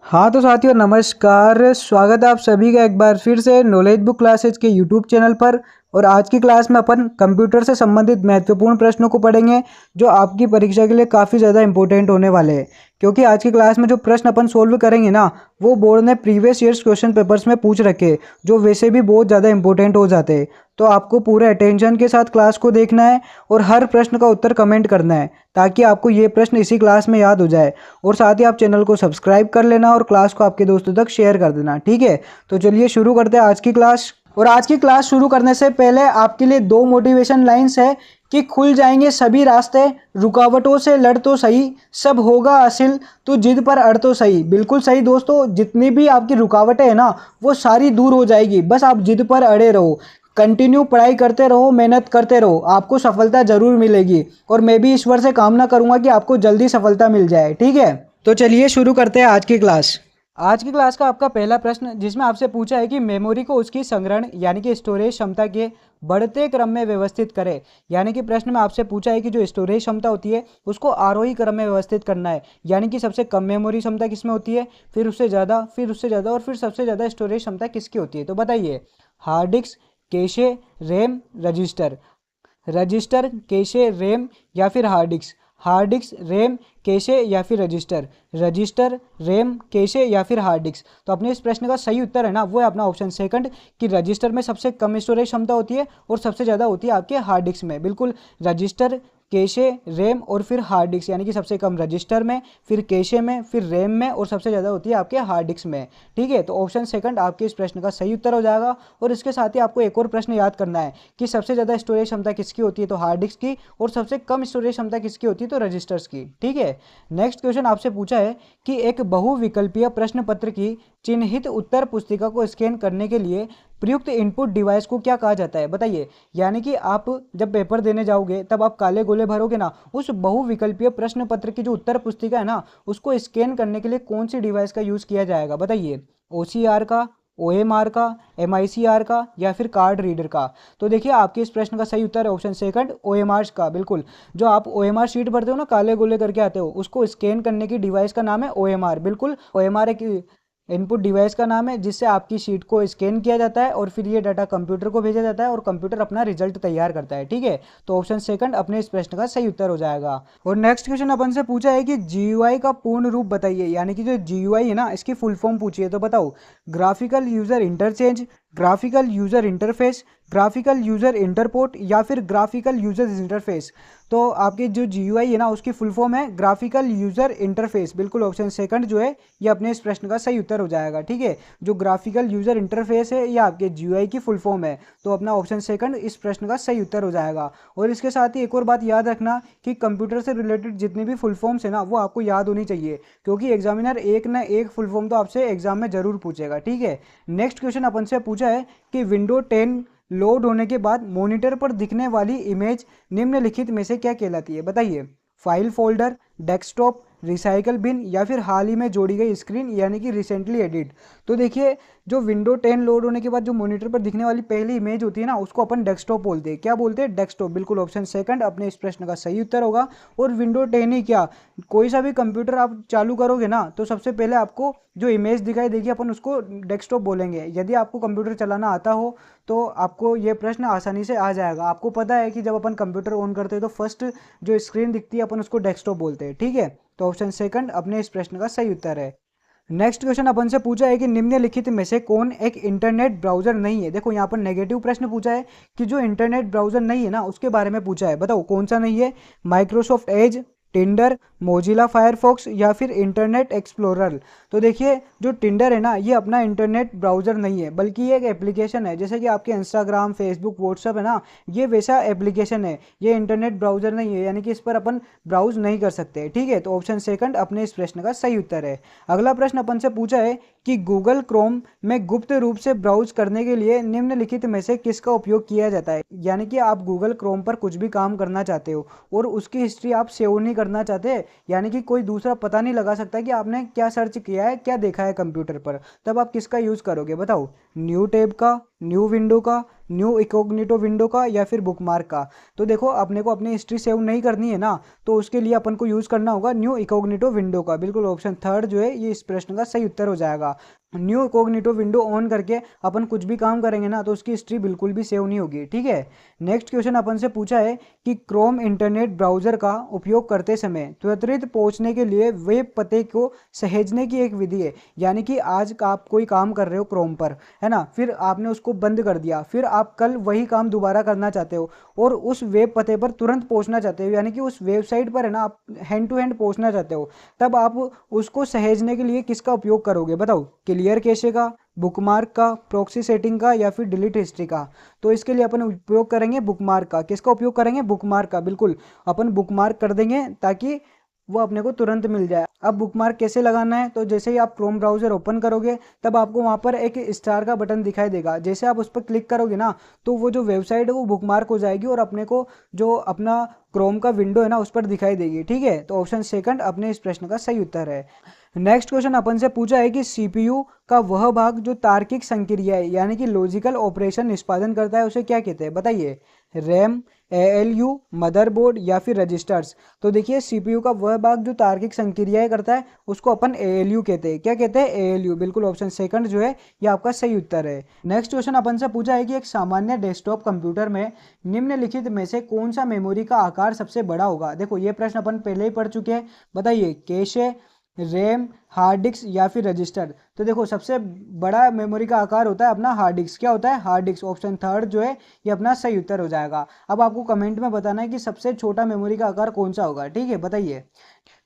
हाँ तो साथियों नमस्कार, स्वागत है आप सभी का एक बार फिर से नॉलेज बुक क्लासेज के यूट्यूब चैनल पर। और आज की क्लास में अपन कंप्यूटर से संबंधित महत्वपूर्ण प्रश्नों को पढ़ेंगे जो आपकी परीक्षा के लिए काफ़ी ज़्यादा इंपॉर्टेंट होने वाले हैं। क्योंकि आज की क्लास में जो प्रश्न अपन सोल्व करेंगे ना, वो बोर्ड ने प्रीवियस ईयर्स क्वेश्चन पेपर्स में पूछ रखे, जो वैसे भी बहुत ज़्यादा इंपॉर्टेंट हो जाते हैं। तो आपको पूरे अटेंशन के साथ क्लास को देखना है और हर प्रश्न का उत्तर कमेंट करना है, ताकि आपको ये प्रश्न इसी क्लास में याद हो जाए। और साथ ही आप चैनल को सब्सक्राइब कर लेना और क्लास को आपके दोस्तों तक शेयर कर देना, ठीक है। तो चलिए शुरू करते हैं आज की क्लास। और आज की क्लास शुरू करने से पहले आपके लिए दो मोटिवेशन लाइंस है कि खुल जाएंगे सभी रास्ते, रुकावटों से लड़ तो सही, सब होगा हासिल, तो जिद पर अड़ तो सही। बिल्कुल सही दोस्तों, जितनी भी आपकी रुकावटें हैं ना, वो सारी दूर हो जाएगी, बस आप जिद पर अड़े रहो, कंटिन्यू पढ़ाई करते रहो, मेहनत करते रहो, आपको सफलता जरूर मिलेगी। और मैं भी ईश्वर से कामना करूंगा कि आपको जल्दी सफलता मिल जाए, ठीक है। तो चलिए शुरू करते हैं आज की क्लास। आज की क्लास का आपका पहला प्रश्न, जिसमें आपसे पूछा है कि मेमोरी को उसकी संग्रहण यानी कि स्टोरेज क्षमता के बढ़ते क्रम में व्यवस्थित करें। यानी कि प्रश्न में आपसे पूछा है कि जो स्टोरेज क्षमता होती है उसको आरोही क्रम में व्यवस्थित करना है। यानी कि सबसे कम मेमोरी क्षमता किसमें होती है, फिर उससे ज़्यादा, फिर उससे ज़्यादा, और फिर सबसे ज़्यादा स्टोरेज क्षमता किसकी होती है। तो बताइए, hard disk, cache, RAM, register. Register, cache, RAM या फिर hard disk. Hard disk, RAM, cache या फिर रजिस्टर। रजिस्टर, रैम, कैशे या फिर हार्ड डिस्क। तो अपने इस प्रश्न का सही उत्तर है ना, वो है अपना ऑप्शन सेकंड, कि रजिस्टर में सबसे कम स्टोरेज क्षमता होती है और सबसे ज़्यादा होती है आपके हार्ड डिस्क में। बिल्कुल, रजिस्टर, कैशे, रैम और फिर हार्ड डिस्क, यानी कि सबसे कम रजिस्टर में, फिर कैशे में, फिर रैम में, और सबसे ज़्यादा होती है आपके हार्ड डिस्क में, ठीक है। तो ऑप्शन सेकंड आपके इस प्रश्न का सही उत्तर हो जाएगा। और इसके साथ ही आपको एक और प्रश्न याद करना है कि सबसे ज़्यादा स्टोरेज क्षमता किसकी होती है, तो हार्ड डिस्क की, और सबसे कम स्टोरेज क्षमता किसकी होती है, तो रजिस्टर्स की, ठीक है। नेक्स्ट क्वेश्चन आपसे पूछा है कि एक बहुविकल्पीय प्रश्न पत्र की चिन्हित उत्तर पुस्तिका को स्कैन करने के लिए प्रयुक्त इनपुट डिवाइस को क्या कहा जाता है। बताइए, यानी कि आप जब पेपर देने जाओगे तब आप काले गोले भरोगे ना, उस बहुविकल्पीय प्रश्न पत्र की जो उत्तर पुस्तिका है ना, उसको स्कैन करने के लिए कौन सी डिवाइस का यूज़ किया जाएगा। बताइए, OCR का, OMR का, MICR का या फिर कार्ड रीडर का। तो देखिए, आपके इस प्रश्न का सही उत्तर है ऑप्शन सेकंड, OMR का। बिल्कुल, जो आप OMR शीट भरते हो ना, काले गोले करके आते हो, उसको स्कैन करने की डिवाइस का नाम है OMR। बिल्कुल, OMR एक इनपुट डिवाइस का नाम है जिससे आपकी शीट को स्कैन किया जाता है और फिर ये डाटा कंप्यूटर को भेजा जाता है और कंप्यूटर अपना रिजल्ट तैयार करता है, ठीक है। तो ऑप्शन सेकंड अपने इस प्रश्न का सही उत्तर हो जाएगा। और नेक्स्ट क्वेश्चन अपन से पूछा है कि GUI का पूर्ण रूप बताइए। यानी कि जो GUI है ना, इसकी फुल फॉर्म पूछी है। तो बताओ, graphical user interchange, graphical user interface, graphical user interport या फिर ग्राफिकल यूजर इंटरफेस। तो आपकी जो GUI है ना, उसकी फुल फॉर्म है ग्राफिकल यूजर इंटरफेस। बिल्कुल, ऑप्शन सेकंड जो है ये अपने इस प्रश्न का सही उत्तर हो जाएगा, ठीक है। जो ग्राफिकल यूजर इंटरफेस है ये आपके GUI की फुल फॉर्म है, तो अपना ऑप्शन सेकंड इस प्रश्न का सही उत्तर हो जाएगा। और इसके साथ ही एक और बात याद रखना कि कंप्यूटर से रिलेटेड जितनी भी फुल फॉर्म्स है ना, वो आपको याद होनी चाहिए, क्योंकि एग्जामिनर एक ना एक फुल फॉर्म तो आपसे एग्जाम में जरूर पूछेगा, ठीक है। नेक्स्ट क्वेश्चन अपन से पूछा है कि विंडो 10 लोड होने के बाद मॉनिटर पर दिखने वाली इमेज निम्नलिखित में से क्या कहलाती है। बताइए, file folder, desktop, recycle bin या फिर हाल ही में जोड़ी गई स्क्रीन यानी कि रिसेंटली एडिट। तो देखिए, जो विंडो 10 लोड होने के बाद जो मॉनिटर पर दिखने वाली पहली इमेज होती है ना, उसको अपन डेस्कटॉप बोलते हैं। क्या बोलते हैं, डेस्कटॉप। बिल्कुल, ऑप्शन सेकंड अपने इस प्रश्न का सही उत्तर होगा। और विंडो 10 ही क्या, कोई सा भी कंप्यूटर आप चालू करोगे ना, तो सबसे पहले आपको जो इमेज दिखाई देगी अपन उसको डेस्कटॉप बोलेंगे। यदि आपको कंप्यूटर चलाना आता हो तो आपको ये प्रश्न आसानी से आ जाएगा। आपको पता है कि जब अपन कंप्यूटर ऑन करते हैं तो फर्स्ट जो स्क्रीन दिखती है अपन उसको डेस्कटॉप बोलते हैं, ठीक है। तो ऑप्शन सेकंड अपने इस प्रश्न का सही उत्तर है। नेक्स्ट क्वेश्चन अपन से पूछा है कि निम्नलिखित में से कौन एक इंटरनेट ब्राउजर नहीं है। देखो, यहाँ पर नेगेटिव प्रश्न पूछा है कि जो इंटरनेट ब्राउजर नहीं है ना, उसके बारे में पूछा है। बताओ कौन सा नहीं है, Microsoft Edge, Tinder, Mozilla Firefox या फिर इंटरनेट एक्सप्लोरर। तो देखिए, जो टिंडर है ना, ये अपना इंटरनेट ब्राउजर नहीं है, बल्कि ये एक एप्लीकेशन है। जैसे कि आपके इंस्टाग्राम, फेसबुक, व्हाट्सअप है ना, ये वैसा एप्लीकेशन है, ये इंटरनेट ब्राउजर नहीं है, यानी कि इस पर अपन ब्राउज नहीं कर सकते, ठीक है। तो ऑप्शन सेकंड अपने इस प्रश्न का सही उत्तर है। अगला प्रश्न अपन से पूछा है कि गूगल क्रोम में गुप्त रूप से ब्राउज करने के लिए निम्नलिखित में से किसका उपयोग किया जाता है। यानी कि आप गूगल क्रोम पर कुछ भी काम करना चाहते हो और उसकी हिस्ट्री आप सेव नहीं करना चाहते, यानी कि कोई दूसरा पता नहीं लगा सकता कि आपने क्या सर्च किया है, क्या देखा है कंप्यूटर पर, तब आप किसका यूज करोगे। बताओ, न्यू टैब का, न्यू विंडो का, न्यू इकोग्निटो विंडो का, या फिर बुकमार्क का। तो देखो अपने को अपनी हिस्ट्री सेव नहीं करनी है ना, तो उसके लिए अपन को यूज़ करना होगा न्यू इकोग्निटो विंडो का। बिल्कुल ऑप्शन थर्ड जो है ये इस प्रश्न का सही उत्तर हो जाएगा। न्यू इकोग्निटो विंडो ऑन करके अपन कुछ भी काम करेंगे ना तो उसकी हिस्ट्री बिल्कुल भी सेव नहीं होगी। ठीक है, नेक्स्ट क्वेश्चन अपन से पूछा है कि क्रोम इंटरनेट ब्राउजर का उपयोग करते समय त्वरित पहुंचने के लिए वेब पते को सहेजने की एक विधि है। यानी कि आज आप कोई काम कर रहे हो क्रोम पर, है ना, फिर आपने उसको बंद कर दिया, फिर आप कल वही काम दोबारा करना चाहते हो और उस वेब पते पर तुरंत पहुंचना चाहते हो, यानी कि उस वेबसाइट पर है ना आप हैंड टू हैंड पहुंचना चाहते हो, तब आप उसको सहेजने के लिए किसका उपयोग करोगे? बताओ, क्लियर कैशे का, बुकमार्क का, प्रॉक्सी सेटिंग का, या फिर डिलीट हिस्ट्री का? तो इसके लिए अपन उपयोग करेंगे बुकमार्क का। किसका उपयोग करेंगे? बुकमार्क का। बिल्कुल अपन बुकमार्क कर देंगे ताकि वो अपने को तुरंत मिल जाए। अब बुकमार्क कैसे लगाना है? तो जैसे ही आप क्रोम ब्राउजर ओपन करोगे तब आपको वहाँ पर एक स्टार का बटन दिखाई देगा। जैसे आप उस पर क्लिक करोगे ना तो वो जो वेबसाइट है वो बुकमार्क हो जाएगी और अपने को जो अपना क्रोम का विंडो है ना उस पर दिखाई देगी। ठीक है, तो ऑप्शन सेकंड अपने इस प्रश्न का सही उत्तर है। नेक्स्ट क्वेश्चन अपन से पूछा है कि सीपीयू का वह भाग जो तार्किक संक्रिया है यानी कि लॉजिकल ऑपरेशन निष्पादन करता है उसे क्या कहते हैं? बताइए, रैम, एएलयू, मदरबोर्ड, या फिर रजिस्टर्स? तो देखिए सीपीयू का वह भाग जो तार्किक संक्रियाएं करता है उसको अपन एएलयू कहते हैं। क्या कहते हैं? एएलयू। बिल्कुल ऑप्शन सेकंड जो है ये आपका सही उत्तर है। नेक्स्ट क्वेश्चन अपन से पूछा है कि एक सामान्य डेस्कटॉप कंप्यूटर में निम्नलिखित में से कौन सा मेमोरी का आकार सबसे बड़ा होगा? देखो ये प्रश्न अपन पहले ही पढ़ चुके हैं। बताइए, कैशे, रैम, हार्ड डिस्क, या फिर रजिस्टर? तो देखो सबसे बड़ा मेमोरी का आकार होता है अपना हार्ड डिस्क। क्या होता है? Hard disk. ऑप्शन थर्ड जो है ये अपना सही उत्तर हो जाएगा। अब आपको कमेंट में बताना है कि सबसे छोटा मेमोरी का आकार कौन सा होगा। ठीक है, बताइए।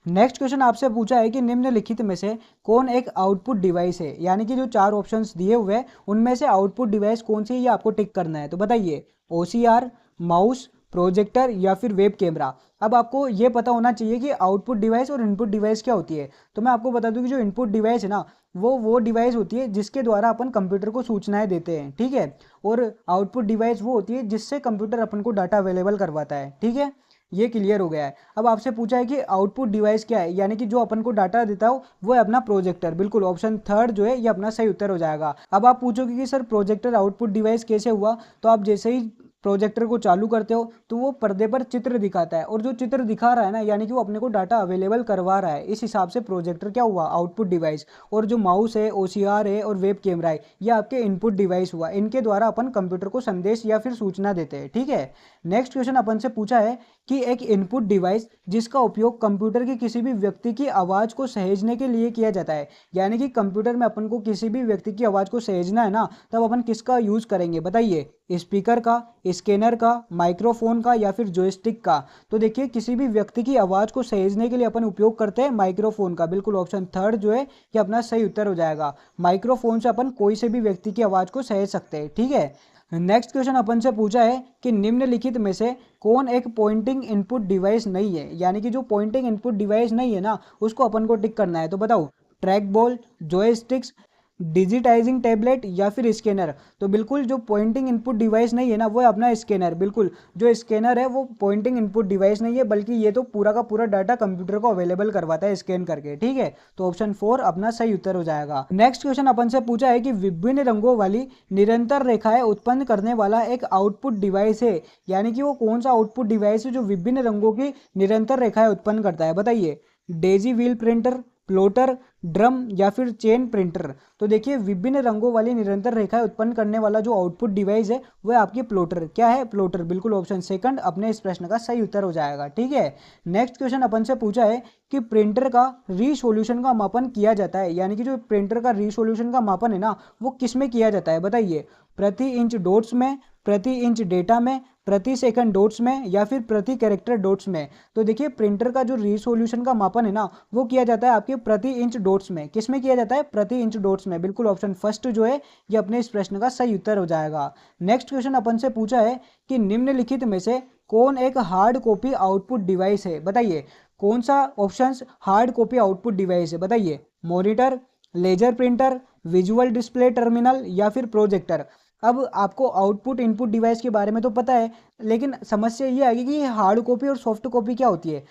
नेक्स्ट क्वेश्चन आपसे पूछा है कि निम्नलिखित में से कौन एक आउटपुट डिवाइस है? यानी कि जो चार ऑप्शंस दिए हुए हैं उनमें से आउटपुट डिवाइस कौन सी है ये आपको टिक करना है। तो बताइए, ओसीआर, माउस, प्रोजेक्टर, या फिर वेब कैमरा? अब आपको ये पता होना चाहिए कि आउटपुट डिवाइस और इनपुट डिवाइस क्या होती है। तो मैं आपको बता दूं कि जो इनपुट डिवाइस है ना वो डिवाइस होती है जिसके द्वारा अपन कंप्यूटर को सूचनाएं देते हैं। ठीक है, और आउटपुट डिवाइस वो होती है जिससे कंप्यूटर अपन को डाटा अवेलेबल करवाता है। ठीक है, ये क्लियर हो गया है। अब आपसे पूछा है कि आउटपुट डिवाइस क्या है, यानी कि जो अपन को डाटा देता हो वो है अपना प्रोजेक्टर। बिल्कुल ऑप्शन थर्ड जो है ये अपना सही उत्तर हो जाएगा। अब आप पूछोगे कि सर प्रोजेक्टर आउटपुट डिवाइस कैसे हुआ? तो आप जैसे ही प्रोजेक्टर को चालू करते हो तो वो पर्दे पर चित्र दिखाता है और जो चित्र दिखा रहा है ना यानी कि वो अपने को डाटा अवेलेबल करवा रहा है। इस हिसाब से प्रोजेक्टर क्या हुआ? Output device. और जो माउस है, ओसीआर है और वेब कैमरा है ये आपके इनपुट डिवाइस हुआ। इनके द्वारा अपन कंप्यूटर को संदेश या फिर सूचना देते हैं। ठीक है, नेक्स्ट क्वेश्चन अपन से पूछा है कि एक इनपुट डिवाइस जिसका उपयोग कंप्यूटर के किसी भी व्यक्ति की आवाज़ को सहेजने के लिए किया जाता है। यानी कि कंप्यूटर में अपन को किसी भी व्यक्ति की आवाज़ को सहेजना है ना तब अपन किसका यूज़ करेंगे? बताइए, स्पीकर का, स्कैनर का, माइक्रोफोन का, या फिर जॉयस्टिक का? तो देखिए किसी भी व्यक्ति की आवाज़ को सहेजने के लिए अपन उपयोग करते हैं माइक्रोफोन का। बिल्कुल ऑप्शन थर्ड जो है ये अपना सही उत्तर हो जाएगा। माइक्रोफोन से अपन कोई से भी व्यक्ति की आवाज़ को सहेज सकते हैं। ठीक है, नेक्स्ट क्वेश्चन अपन से पूछा है कि निम्नलिखित में से कौन एक पॉइंटिंग इनपुट डिवाइस नहीं है? यानी कि जो पॉइंटिंग इनपुट डिवाइस नहीं है ना उसको अपन को टिक करना है। तो बताओ, track ball, joysticks, digitising tablet, या फिर स्कैनर? तो बिल्कुल जो पॉइंटिंग इनपुट डिवाइस नहीं है ना वो है अपना स्कैनर। बिल्कुल जो स्कैनर है वो पॉइंटिंग इनपुट डिवाइस नहीं है बल्कि ये तो पूरा का पूरा डाटा कंप्यूटर को अवेलेबल करवाता है स्कैन करके। ठीक है, तो ऑप्शन फोर अपना सही उत्तर हो जाएगा। नेक्स्ट क्वेश्चन अपन से पूछा है कि विभिन्न रंगों वाली निरंतर रेखाएं उत्पन्न करने वाला एक आउटपुट डिवाइस है। यानी कि वो कौन सा आउटपुट डिवाइस है जो विभिन्न रंगों की निरंतर रेखाएं उत्पन्न करता है? बताइए, Daisy wheel printer, plotter, drum, या फिर चेन प्रिंटर? तो देखिए विभिन्न रंगों वाली निरंतर रेखाएं उत्पन्न करने वाला जो आउटपुट डिवाइस है वह आपकी प्लोटर। क्या है? प्लोटर। बिल्कुल ऑप्शन सेकंड अपने इस प्रश्न का सही उत्तर हो जाएगा। ठीक है, नेक्स्ट क्वेश्चन अपन से पूछा है कि प्रिंटर का रीसोल्यूशन का मापन किया जाता है। यानी कि जो प्रिंटर का रीसोल्यूशन का मापन है ना वो किस में किया जाता है? बताइए, प्रति इंच डॉट्स में, प्रति इंच डेटा में, प्रति सेकंड डॉट्स में, या फिर प्रति कैरेक्टर डॉट्स में? तो देखिए प्रिंटर का जो रीसोल्यूशन का मापन है ना वो किया जाता है आपके प्रति इंच डॉट्स में। किस में किया जाता है? प्रति इंच डॉट्स में। बिल्कुल ऑप्शन फर्स्ट जो है ये अपने इस प्रश्न का सही उत्तर हो जाएगा। नेक्स्ट क्वेश्चन अपन से पूछा है कि निम्नलिखित में से कौन एक हार्ड कॉपी आउटपुट डिवाइस है? बताइए, कौन सा option hard copy output device है? बताइए, monitor, laser printer, visual display terminal, या फिर प्रोजेक्टर? अब आपको आउटपुट इनपुट डिवाइस के बारे में तो पता है लेकिन समस्या ये आएगी कि हार्ड कॉपी और सॉफ्ट कॉपी क्या होती है।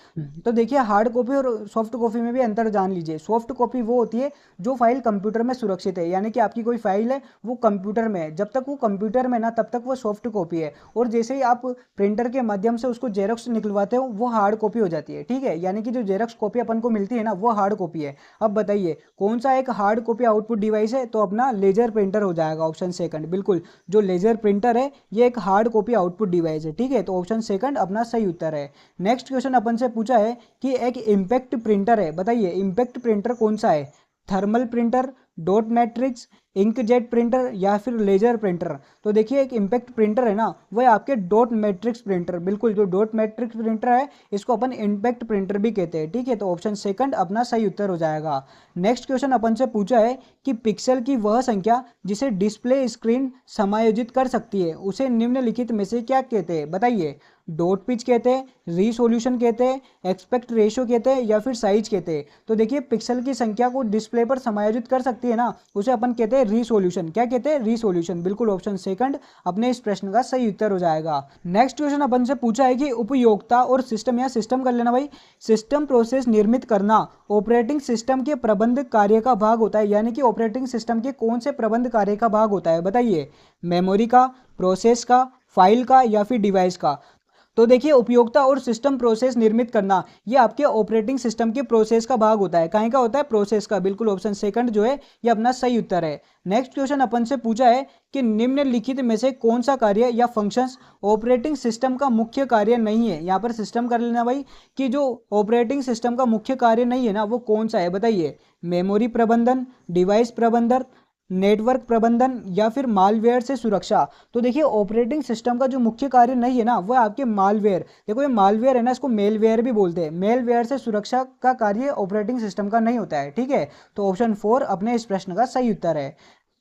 तो देखिए हार्ड कॉपी और सॉफ्ट कॉपी में भी अंतर जान लीजिए। सॉफ्ट कॉपी वो होती है जो फाइल कंप्यूटर में सुरक्षित है, यानी कि आपकी कोई फाइल है वो कंप्यूटर में है, जब तक वो कंप्यूटर में ना तब तक वो सॉफ्ट कॉपी है, और जैसे ही आप प्रिंटर के माध्यम से उसको जेरॉक्स निकलवाते हो वो हार्ड कॉपी हो जाती है। ठीक है, यानी कि जो जेरॉक्स कॉपी अपन को मिलती है ना वो हार्ड कॉपी है। अब बताइए कौन सा एक हार्ड कॉपी आउटपुट डिवाइस है, तो अपना लेजर प्रिंटर हो जाएगा ऑप्शन सेकंड। बिल्कुल, जो लेजर प्रिंटर है ये एक हार्ड कॉपी आउटपुट डिवाइस है। ठीक है, तो ऑप्शन सेकंड अपना सही उत्तर है। नेक्स्ट क्वेश्चन अपन से पूछा है कि एक इम्पैक्ट प्रिंटर है, बताइए इम्पैक्ट प्रिंटर कौन सा है। Thermal printer, dot matrix, inkjet printer या फिर लेजर प्रिंटर। तो देखिए एक इम्पैक्ट प्रिंटर है ना वह आपके डॉट मैट्रिक्स प्रिंटर, बिल्कुल जो डॉट मैट्रिक्स प्रिंटर है इसको अपन इम्पैक्ट प्रिंटर भी कहते हैं। ठीक है, तो ऑप्शन सेकंड अपना सही उत्तर हो जाएगा। नेक्स्ट क्वेश्चन अपन से पूछा है कि पिक्सल की वह संख्या जिसे डिस्प्ले स्क्रीन समायोजित कर सकती है उसे निम्नलिखित में से क्या कहते हैं, बताइए। डॉट पिच कहते हैं, रीसोल्यूशन कहते हैं, एक्सपेक्ट रेशियो कहते हैं या फिर साइज कहते हैं। तो देखिए पिक्सल की संख्या को डिस्प्ले पर समायोजित कर सकती है ना उसे अपन कहते हैं रीसोल्यूशन। क्या कहते हैं, रीसोल्यूशन। बिल्कुल ऑप्शन सेकंड अपने इस प्रश्न का सही उत्तर हो जाएगा। नेक्स्ट क्वेश्चन अपन से पूछा है कि उपयोगिता और सिस्टम, या सिस्टम कर लेना भाई। सिस्टम प्रोसेस निर्मित करना ऑपरेटिंग सिस्टम के प्रबंध कार्य का भाग होता है, यानी कि ऑपरेटिंग सिस्टम के कौन से प्रबंध कार्य का भाग होता है, बताइए। मेमोरी का, प्रोसेस का, फाइल का या फिर डिवाइस का। तो देखिए उपयोगिता और सिस्टम प्रोसेस निर्मित करना ये आपके ऑपरेटिंग सिस्टम के प्रोसेस का भाग होता है। कहीं का होता है, प्रोसेस का। बिल्कुल ऑप्शन सेकंड जो है ये अपना सही उत्तर है। नेक्स्ट क्वेश्चन अपन से पूछा है कि निम्नलिखित में से कौन सा कार्य या फंक्शंस ऑपरेटिंग सिस्टम का मुख्य कार्य नहीं है। यहाँ पर सिस्टम कर लेना भाई कि जो ऑपरेटिंग सिस्टम का मुख्य कार्य नहीं है ना वो कौन सा है, बताइए। मेमोरी प्रबंधन, डिवाइस प्रबंधन, नेटवर्क प्रबंधन या फिर मालवेयर से सुरक्षा। तो देखिए ऑपरेटिंग सिस्टम का जो मुख्य कार्य नहीं है ना वो आपके मालवेयर, देखो ये मालवेयर है ना इसको मेलवेयर भी बोलते हैं, मेलवेयर से सुरक्षा का कार्य ऑपरेटिंग सिस्टम का नहीं होता है। ठीक है, तो ऑप्शन 4 अपने इस प्रश्न का सही उत्तर है।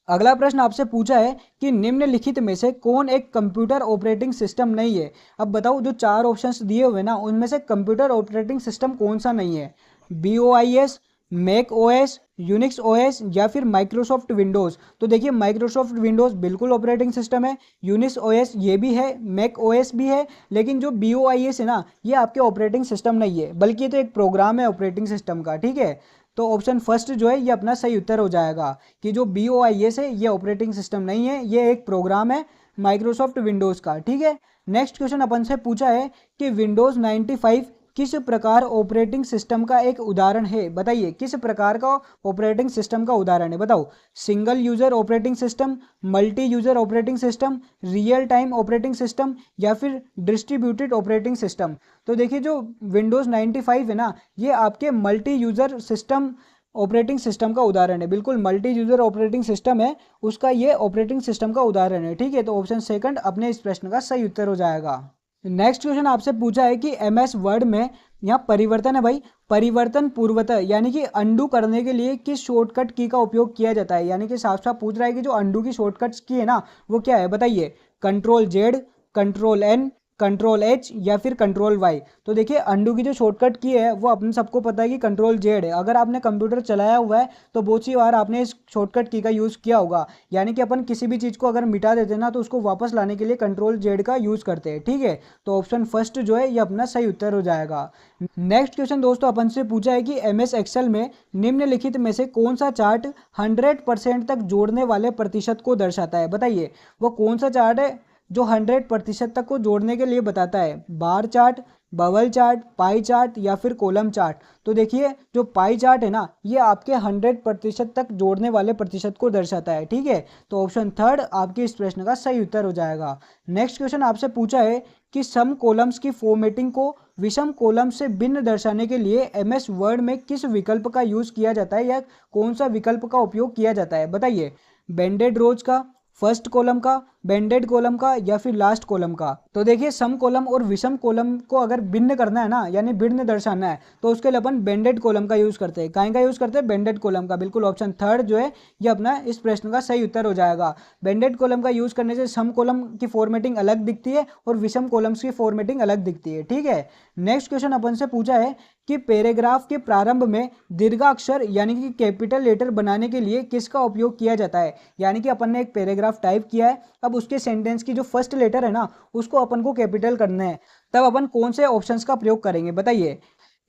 अगला प्रश्न आपसे पूछा है कि निम्नलिखित में से कौन एक कंप्यूटर ऑपरेटिंग सिस्टम नहीं है। अब बताओ जो चार ऑप्शंस दिए हुए ना उनमें से कंप्यूटर ऑपरेटिंग सिस्टम कौन सा नहीं है। BOIS, Mac OS, Unix OS या फिर माइक्रोसॉफ्ट विंडोज़। तो देखिए माइक्रोसॉफ्ट विंडोज़ बिल्कुल ऑपरेटिंग सिस्टम है, यूनिक्स ओएस ये भी है, मैक ओएस भी है, लेकिन जो BOIS है ना ये आपके ऑपरेटिंग सिस्टम नहीं है, बल्कि ये तो एक प्रोग्राम है ऑपरेटिंग सिस्टम का। ठीक है, तो ऑप्शन फर्स्ट जो है ये अपना सही उत्तर हो जाएगा कि जो BOIS है ये ऑपरेटिंग सिस्टम नहीं है, ये एक प्रोग्राम है माइक्रोसॉफ्ट विंडोज़ का। ठीक है, नेक्स्ट क्वेश्चन अपन से पूछा है कि विंडोज़ 95 किस प्रकार ऑपरेटिंग सिस्टम का एक उदाहरण है, बताइए किस प्रकार का ऑपरेटिंग सिस्टम का उदाहरण है, बताओ। Single user operating system, multi user operating system, real time operating system या फिर डिस्ट्रीब्यूटेड ऑपरेटिंग सिस्टम। तो देखिए जो विंडोज़ 95 है ना ये आपके multi user system operating system का उदाहरण है। बिल्कुल मल्टी यूजर ऑपरेटिंग सिस्टम है उसका ये ऑपरेटिंग सिस्टम का उदाहरण है। ठीक है, तो ऑप्शन सेकंड अपने इस प्रश्न का सही उत्तर हो जाएगा। नेक्स्ट क्वेश्चन आपसे पूछा है कि MS वर्ड में यहाँ परिवर्तन है भाई, परिवर्तन पूर्वतः यानी कि अंडू करने के लिए किस शॉर्टकट की का उपयोग किया जाता है, यानी कि साफ साफ पूछ रहा है कि जो अंडू की शॉर्टकट्स की है ना वो क्या है, बताइए। Ctrl+Z, Ctrl+N, Ctrl+H या फिर Ctrl+Y। तो देखिए अंडू की जो शॉर्टकट की है वो अपन सबको पता है कि Ctrl+Z है। अगर आपने कंप्यूटर चलाया हुआ है तो बहुत सी बार आपने इस शॉर्टकट की का यूज़ किया होगा, यानी कि अपन किसी भी चीज़ को अगर मिटा देते हैं ना तो उसको वापस लाने के लिए Ctrl+Z का यूज़ करते हैं। ठीक है, तो ऑप्शन फर्स्ट जो है ये अपना सही उत्तर हो जाएगा। नेक्स्ट क्वेश्चन दोस्तों अपन से पूछा है कि MS एक्सेल में निम्नलिखित में से कौन सा चार्ट 100% तक जोड़ने वाले प्रतिशत को दर्शाता है, बताइए। वो कौन सा चार्ट है जो 100% तक को जोड़ने के लिए बताता है। Bar chart, bubble chart, pie chart या फिर कॉलम चार्ट। तो देखिए जो पाई चार्ट है ना ये आपके 100% तक जोड़ने वाले प्रतिशत को दर्शाता है। ठीक है, तो ऑप्शन थर्ड आपके इस प्रश्न का सही उत्तर हो जाएगा। नेक्स्ट क्वेश्चन आपसे पूछा है कि सम कॉलम्स की फॉर्मेटिंग को विषम कॉलम से भिन्न दर्शाने के लिए MS वर्ड में किस विकल्प का यूज किया जाता है या कौन सा विकल्प का उपयोग किया जाता है, बताइए। बेंडेड रोज का, फर्स्ट कॉलम का, बेंडेड कॉलम का या फिर लास्ट कॉलम का। तो देखिए सम कॉलम और विषम कॉलम को अगर भिन्न करना है ना यानी भिन्न दर्शाना है तो उसके लिए अपन बेंडेड कॉलम का यूज करते हैं। काहे का यूज करते हैं, बेंडेड कॉलम का। बिल्कुल ऑप्शन थर्ड जो है ये अपना इस प्रश्न का सही उत्तर हो जाएगा। बेंडेड कॉलम का यूज करने से सम कॉलम की फॉर्मेटिंग अलग दिखती है और विषम कॉलम्स की फॉर्मेटिंग अलग दिखती है। ठीक है, नेक्स्ट क्वेश्चन अपन से पूछा है कि पैराग्राफ के प्रारंभ में दीर्घाक्षर यानी कि कैपिटल लेटर बनाने के लिए किसका उपयोग किया जाता है। यानी कि अपन ने एक पैराग्राफ टाइप किया है, अब उसके सेंटेंस की जो फर्स्ट लेटर है ना उसको अपन को कैपिटल करना है, तब अपन कौन से ऑप्शंस का प्रयोग करेंगे बताइए।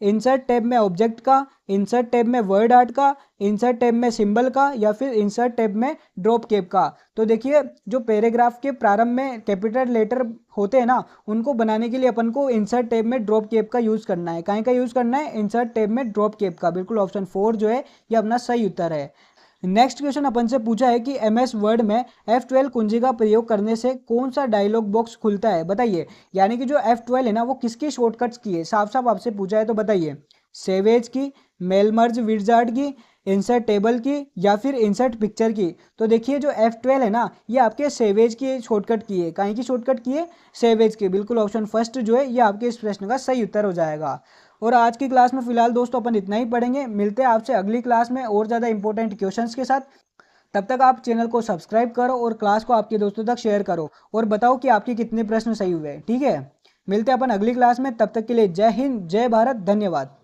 इंसर्ट टैब में ऑब्जेक्ट का, इंसर्ट टैब में वर्ड आर्ट का, इंसर्ट टैब में सिंबल का, या फिर इंसर्ट टैब में ड्रॉप कैप का। तो देखिए जो पैराग्राफ के प्रारंभ में कैपिटल लेटर होते हैं ना उनको बनाने के लिए अपन को इंसर्ट टैब में ड्रॉप कैप का यूज़ करना है। कहीं का यूज़ करना है? इंसर्ट टैब में ड्रॉप कैप का। बिल्कुल ऑप्शन 4 जो है ये अपना सही उत्तर है। नेक्स्ट क्वेश्चन अपन से पूछा है कि MS वर्ड में F12 कुंजी का प्रयोग करने से कौन सा डायलॉग बॉक्स खुलता है बताइए। यानी कि जो F12 है ना वो किसकी शॉर्टकट्स की है, साफ साफ आपसे पूछा है तो बताइए। सेव एज की, मेल मर्ज विजार्ड की, इंसर्ट टेबल की, या फिर इंसर्ट पिक्चर की। तो देखिए जो F12 है ना ये आपके सेवेज की शॉर्टकट की है। कहीं की शॉर्टकट की है? सेवेज की। बिल्कुल ऑप्शन फर्स्ट जो है ये आपके इस प्रश्न का सही उत्तर हो जाएगा। और आज की क्लास में फिलहाल दोस्तों अपन इतना ही पढ़ेंगे। मिलते हैं आपसे अगली क्लास में और ज़्यादा इंपॉर्टेंट क्वेश्चंस के साथ। तब तक आप चैनल को सब्सक्राइब करो और क्लास को आपके दोस्तों तक शेयर करो और बताओ कि आपके कितने प्रश्न सही हुए। ठीक है, मिलते हैं अपन अगली क्लास में। तब तक के लिए जय हिंद, जय भारत, धन्यवाद।